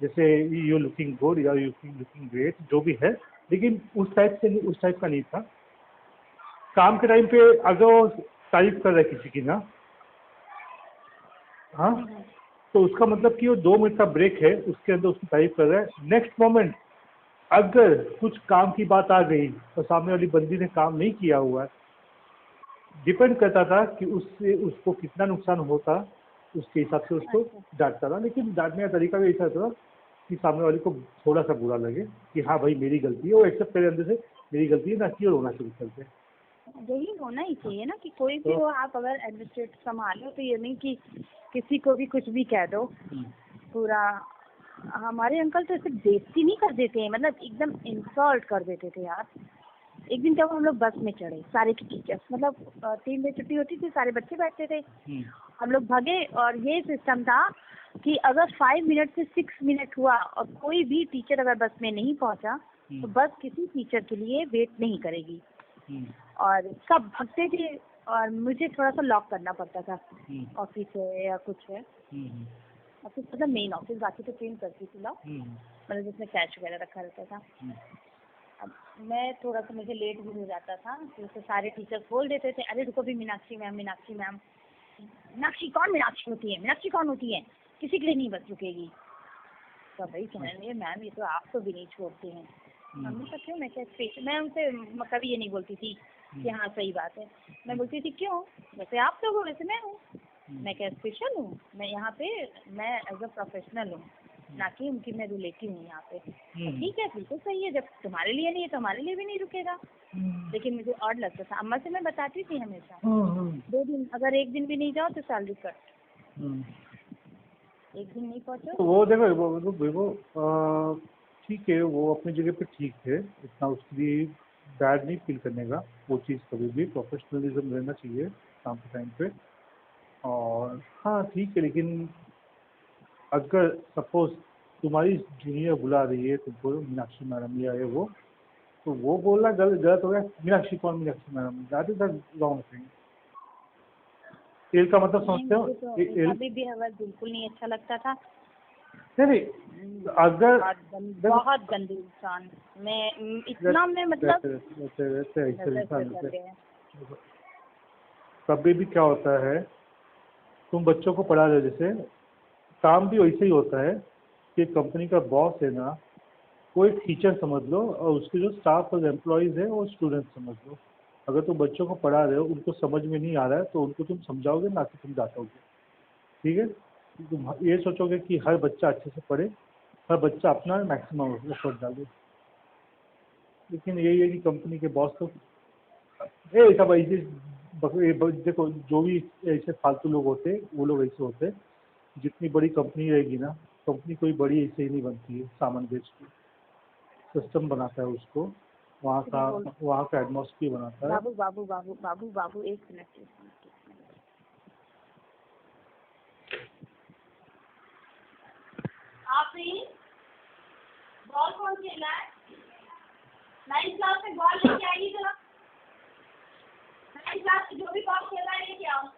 S1: जैसे यू लुकिंग गुड या यू लुकिंग ग्रेट, जो भी है, लेकिन उस टाइप का नहीं था। काम के टाइम पे अगर वो तारीफ कर रहा है किसी की ना, हाँ, तो उसका मतलब कि वो 2 मिनट का ब्रेक है, उसके अंदर उसकी तारीफ कर रहा है। नेक्स्ट मोमेंट अगर कुछ काम की बात आ गई तो सामने वाली बंदी ने काम नहीं किया हुआ है, डिपेंड करता था कि उससे उसको कितना नुकसान होता, उसके हिसाब से उसको डांटता था, लेकिन डांटने का तरीका भी ऐसा था कि सामने वाले को थोड़ा सा बुरा लगे कि हाँ भाई मेरी गलती है, वो एक्सेप्ट करे अंदर से मेरी गलती है ना, कि रोना शुरू करते।
S2: यही होना ही चाहिए ना, कि कोई भी हो, आप अगर एडमिनिस्ट्रेट संभालो तो ये नहीं कि किसी को भी कुछ भी कह दो पूरा। हमारे अंकल तो ऐसे बेइज्जती नहीं कर देते हैं, मतलब एकदम इंसल्ट कर देते थे यार। एक दिन जब हम लोग बस में चढ़े सारे के टीचर्स, मतलब 3 बजे छुट्टी होती थी, सारे बच्चे बैठते थे, हम लोग भागे। और ये सिस्टम था कि अगर 5 मिनट से 6 मिनट हुआ और कोई भी टीचर अगर बस में नहीं पहुंचा तो बस किसी टीचर के लिए वेट नहीं करेगी। और सब भागते थे और मुझे थोड़ा सा लॉक करना पड़ता था, ऑफिस है या कुछ है, ऑफिस मतलब मेन ऑफिस, बाकी तो चेंज करती थी लॉक, मतलब जिसमें कैश वगैरह रखा रहता था। अब मैं थोड़ा सा, मुझे लेट भी हो जाता था तो उसे सारे टीचर्स बोल देते थे, अरे रुको भी, मीनाक्षी मैम, मीनाक्षी मैम। मीनाक्षी कौन मीनाक्षी होती है, मीनाक्षी कौन होती है, किसी के लिए नहीं बस रुकेगी। तो भाई कहने लगे, मैम ये तो आप तो भी नहीं छोड़ते हैं। हमने कहा क्यों, मैं क्या स्पेशल, मैं उनसे कभी ये नहीं बोलती थी कि हाँ सही बात है, मैं बोलती थी क्यों, जैसे आप लोग हो वैसे मैं हूँ, मैं क्या स्पेशल हूँ, मैं यहाँ पे मैं एज अ प्रोफेशनल हूँ, ना कि उनकी मैं रिलेटिव हूँ यहाँ पे। ठीक है, बिल्कुल सही है, जब तुम्हारे लिए नहीं है तो हमारे लिए भी नहीं रुकेगा। लेकिन मुझे और लगता था, अम्मा से मैं बताती थी हमेशा, 2 दिन अगर 1 दिन भी नहीं जाओ तो सैलरी कट, 1 दिन नहीं पहुँचो
S1: तो वो देखो वो ठीक है, वो अपनी जगह पे ठीक है, इतना उसके लिए बैड नहीं फील करने का, वो चीज़ कभी भी प्रोफेशनलिज्म रहना चाहिए काम के टाइम पे। और हाँ ठीक है, लेकिन अगर सपोज तुम्हारी जूनियर बुला रही है तुमको, मीनाक्षी मैडम या है वो, तो वो बोलना गलत गलत हो गया। मीनाक्षी कौन, Meenakshi madam, that is the wrong thing. L का मतलब समझते हो?
S2: मुझे तो
S1: एल
S2: अभी भी अगर बिल्कुल नहीं अच्छा लगता था।
S1: नहीं, अगर
S2: बहुत गंदी इंसान, मैं इतना, मैं मतलब नजर से कर गया।
S1: कभी भी क्या होता है, तुम बच्चों को पढ़ा रहे हो, जैसे काम भी वैसे ही होता है कि कंपनी का बॉस है ना, वो एक टीचर समझ लो और उसके जो स्टाफ और एम्प्लॉयज़ है वो स्टूडेंट समझ लो। अगर तुम बच्चों को पढ़ा रहे हो, उनको समझ में नहीं आ रहा है तो उनको तुम समझाओगे, ना कि तुम डांटोगे। ठीक है, तुम ये सोचोगे कि हर बच्चा अच्छे से पढ़े, हर बच्चा अपना मैक्सिमम एफर्ट डाले। लेकिन यही है कि कंपनी के बॉस तो ये सब ऐसे देखो, जो भी ऐसे फालतू लोग होते हैं वो लोग ऐसे होते हैं। जितनी बड़ी कंपनी रहेगी ना, कंपनी कोई बड़ी ऐसे ही नहीं बनती है, सामान बेच के सिस्टम बनाता है उसको, वहाँ का एटमॉस्फेयर बनाता है।
S2: बाबू बाबू बाबू बाबू बाबू 1 मिनट। आप बॉल कौन खेला है, 9th क्लास में बॉल लेके आइए जरा, 9th क्लास में जो भी बॉल खेल रहा है लेके आओ।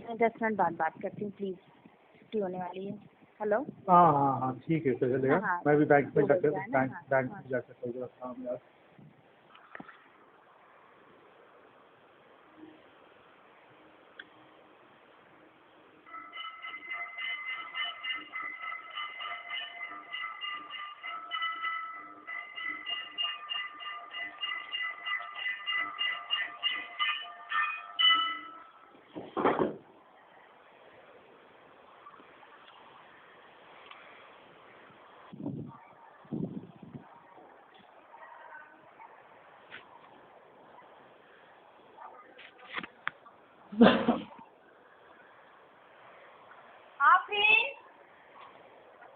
S2: मैं 10 मिनट बाद बात करती हूँ प्लीज़, छुट्टी होने वाली है। हेलो,
S1: हाँ हाँ हाँ ठीक है, चलेगा।
S2: हाँ,
S1: मैं भी बैंक में
S2: 2
S1: जाकर
S2: बजे आना।
S1: बैंक में जाकर कर जरा काम यार।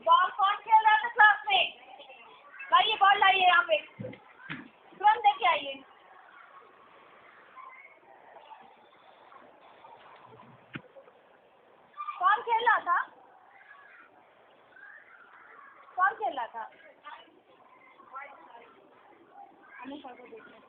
S2: बॉल कौन खेल रहा था क्लास में, लाइए बॉल, लाइए यहाँ पे, तुरंत लेके आइए। कौन खेल रहा था, कौन खेल रहा था? हमें सर को देखना।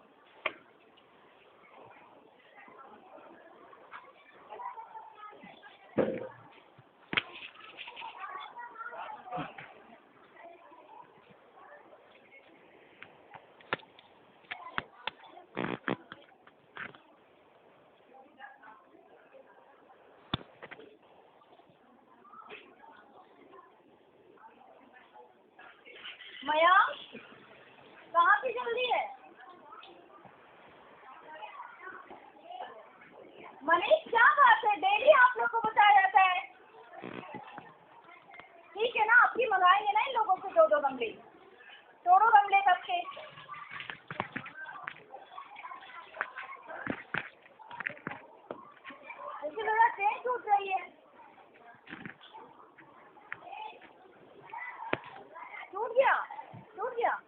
S2: मयंक, कहाँ की जल्दी है? मनीष, क्या बात है? डेली आप लोग को बताया जाता है। ठीक है ना, आपकी मंगाएंगे ना इन लोगों से 2-2 गमले। तोड़ो गमले कब के। जैसे लग रहा ट्रेन छूट रही है। टूट गया, टूट गया।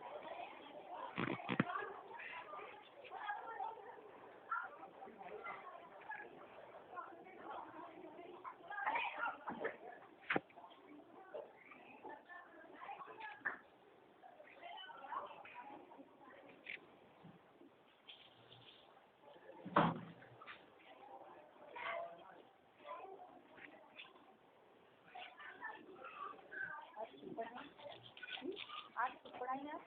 S2: आज तो पढ़ाई है।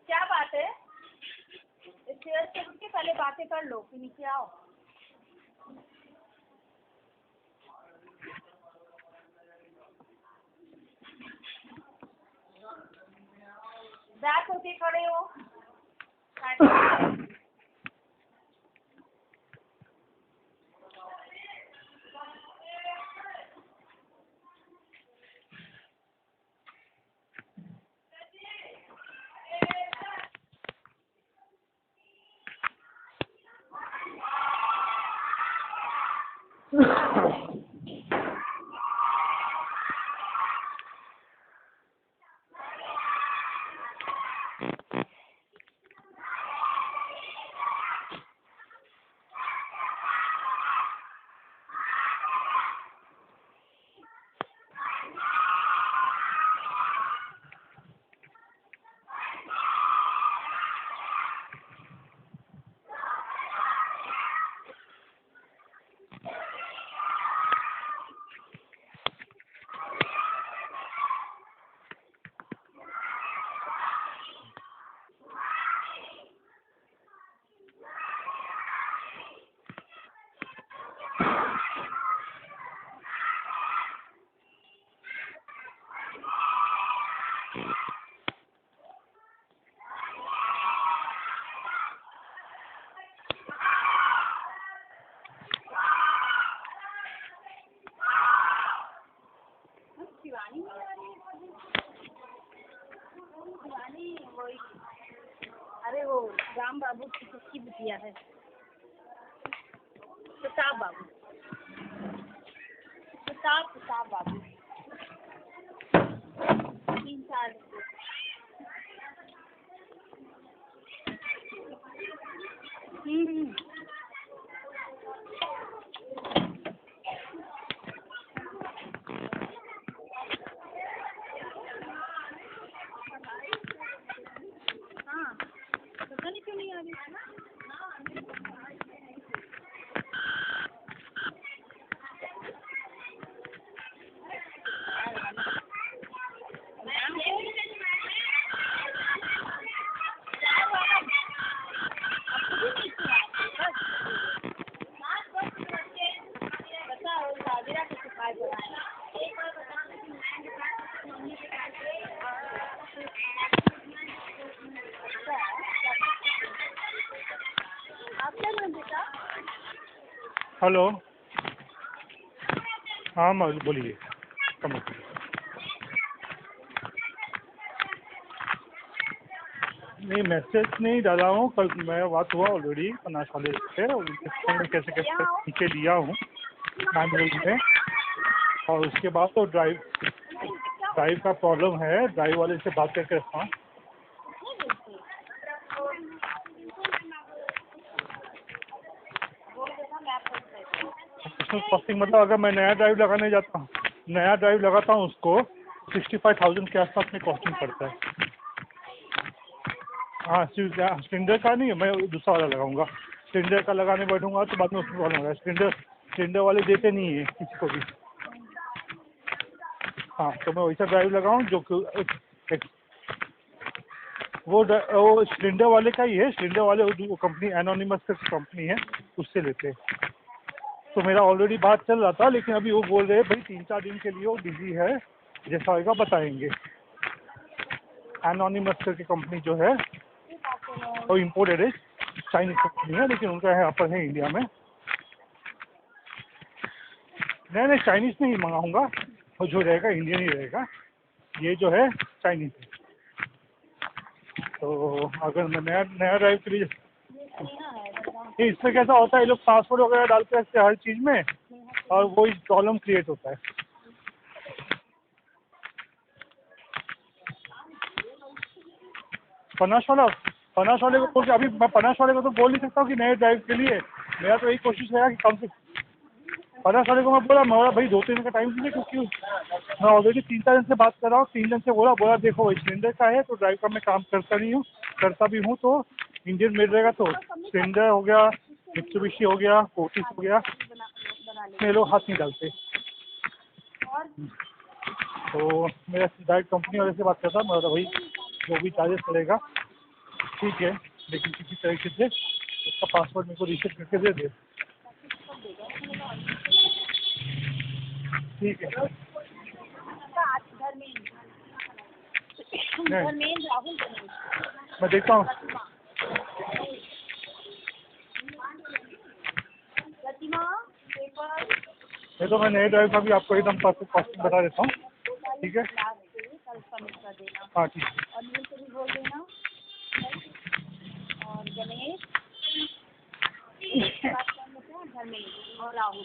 S2: क्या बात है? स्टेज से उठ के पहले बातें कर लो, फिर नीचे आओ। बैक होके खड़े हो। शिवानी नहीं आ रही है। शिवानी वही, अरे वो राम बाबू की किसकी बिटिया है, प्रताप बाबू, प्रताप बाबू 3 साल। हाँ, पता नहीं क्यों नहीं आ रही।
S1: हेलो, हाँ माँ बोलिए। नहीं, मैसेज नहीं डाला हूँ, कल मेरा बात हुआ ऑलरेडी पन्ना वाले से, कैसे कैसे नीचे लिया हूँ 9 में, और उसके बाद तो ड्राइव का प्रॉब्लम है, ड्राइव वाले से बात करके रखा। उसमें कॉस्टिंग मतलब अगर मैं नया ड्राइव लगाता हूँ उसको 65,000 के आसपास में कॉस्टिंग पड़ता है। हाँ, सिलेंडर का नहीं है, मैं दूसरा वाला लगाऊंगा। सिलेंडर का लगाने बैठूंगा तो बाद में उसमें प्रॉब्लम होगा। सिलेंडर वाले देते नहीं है किसी को भी। हाँ, तो मैं वैसा ड्राइव लगाऊं जो कि वो सिलेंडर वाले का ही है, सिलेंडर वाले वो कंपनी एनोनिमस का कंपनी है, उससे लेते हैं। तो मेरा ऑलरेडी बात चल रहा था, लेकिन अभी वो बोल रहे हैं भाई 3-4 दिन के लिए वो बिजी है, जैसा होगा बताएंगे। एनोनिमस करके कंपनी जो है वो इम्पोर्टेड है, चाइनीज कंपनी है, लेकिन उनका यहाँ पर है इंडिया में। नहीं चाइनीज नहीं मंगाऊंगा, और जो रहेगा इंडियन ही रहेगा, ये जो है चाइनीज है। तो अगर मैं नया ड्राइव के लिए, इसमें कैसा होता है, ये लोग पासवर्ड वगैरह डालते रहते हैं हर चीज़ में, और वो प्रॉब्लम क्रिएट होता है। पनास वाले को बोल के, अभी मैं पनास वाले को तो बोल नहीं सकता हूँ कि नए ड्राइव के लिए। मेरा तो यही कोशिश रहेगा कि कम से पनास वाले को मैं बोला भाई 2-3 दिन का टाइम दीजिए, क्योंकि मैं ऑलरेडी 3-4 दिन से बात कर रहा हूँ। 3 दिन से बोला देखो सिलेंडर का है तो ड्राइव का मैं काम करता नहीं हूँ, करता भी हूँ तो इंडियन मेड रहेगा। तो सिलेंडर हो गया, मित्सुबिशी हो गया, फोर्टिस हो गया, में लोग हाथ नहीं डालते। तो मेरा डायरेक्ट कंपनी वाले से बात करता, मैं भाई जो भी चार्जेस पड़ेगा ठीक है, लेकिन किसी तरीके से उसका पासवर्ड मेरे को रीसेट करके दे दे। ठीक है, मैं देखता हूँ। ये तो मैं नए ड्राइव का भी आपको एकदम परफेक्ट कॉस्टिंग बता देता हूँ, ठीक है। हाँ ठीक है।
S2: और नील को भी बोल देना, और गणेश धर्मेश और राहुल।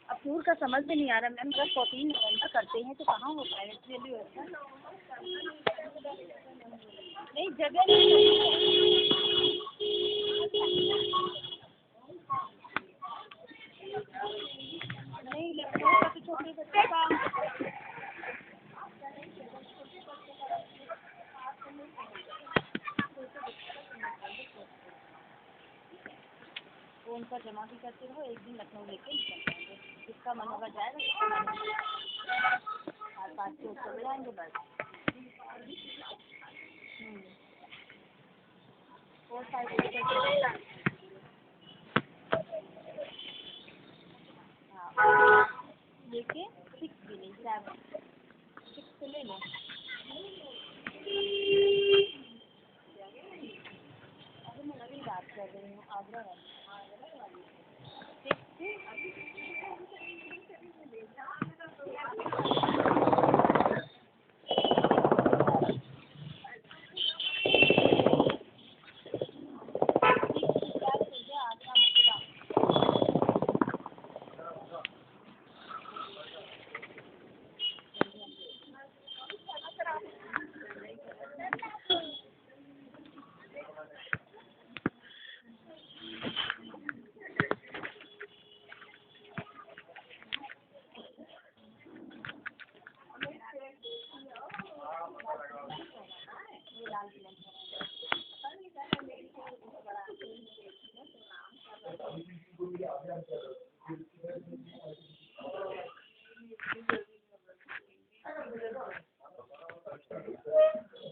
S2: अब टूर का समझ में नहीं आ रहा मैम, बस 14 नवंबर करते हैं तो कहाँ हो पाएगा इसलिए भी होता है। नहीं जगह नहीं, लखनऊ का तो छोटे बच्चे का वो उनका जमा भी करते रहो, एक दिन लखनऊ लेके निकल जाएंगे, जिसका मन होगा जाएगा, 5 से चले जाएंगे बस। हाँ लेके 6 भी नहीं, 7 6 तो ले लो। अभी मैं अभी बात कर रही हूँ आगरा वाली।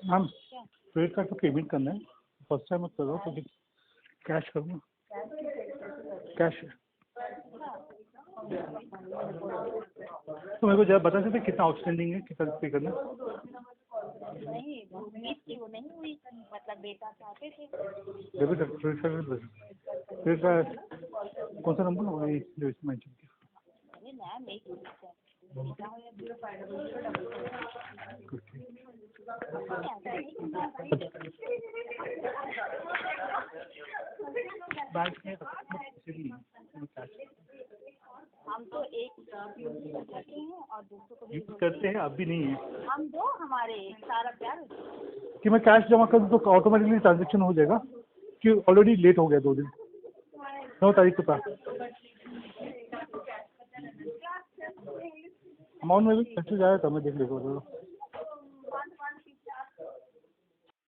S1: मैम क्रेडिट कार्ड का पेमेंट करना है, फर्स्ट टाइम मत करो तो कैश करूँगा, कैश है। तो मेरे को जरा बता सकते कितना आउटस्टैंडिंग है, कितना पे करना है?
S2: नहीं उम्मीद थी वो नहीं हुई, मतलब बेटा चाहते थे।
S1: डेबिट कार्ड, क्रेडिट कार्ड कौन सा नंबर है जो इसमें मेंशन किया?
S2: अरे मैम एक
S1: बैंक में
S2: हम तो एक करते हैं और दूसरों को भी
S1: यूज करते हैं, अब भी नहीं है।
S2: हम दो हमारे सारा प्यार
S1: कि मैं कैश जमा कर दूँ तो ऑटोमेटिकली ट्रांजेक्शन हो जाएगा, कि ऑलरेडी लेट हो गया 2 दिन, 9 तारीख को था। अमाउंट में भी खर्चे ज़्यादा था, मैं देख लेगा बोलो।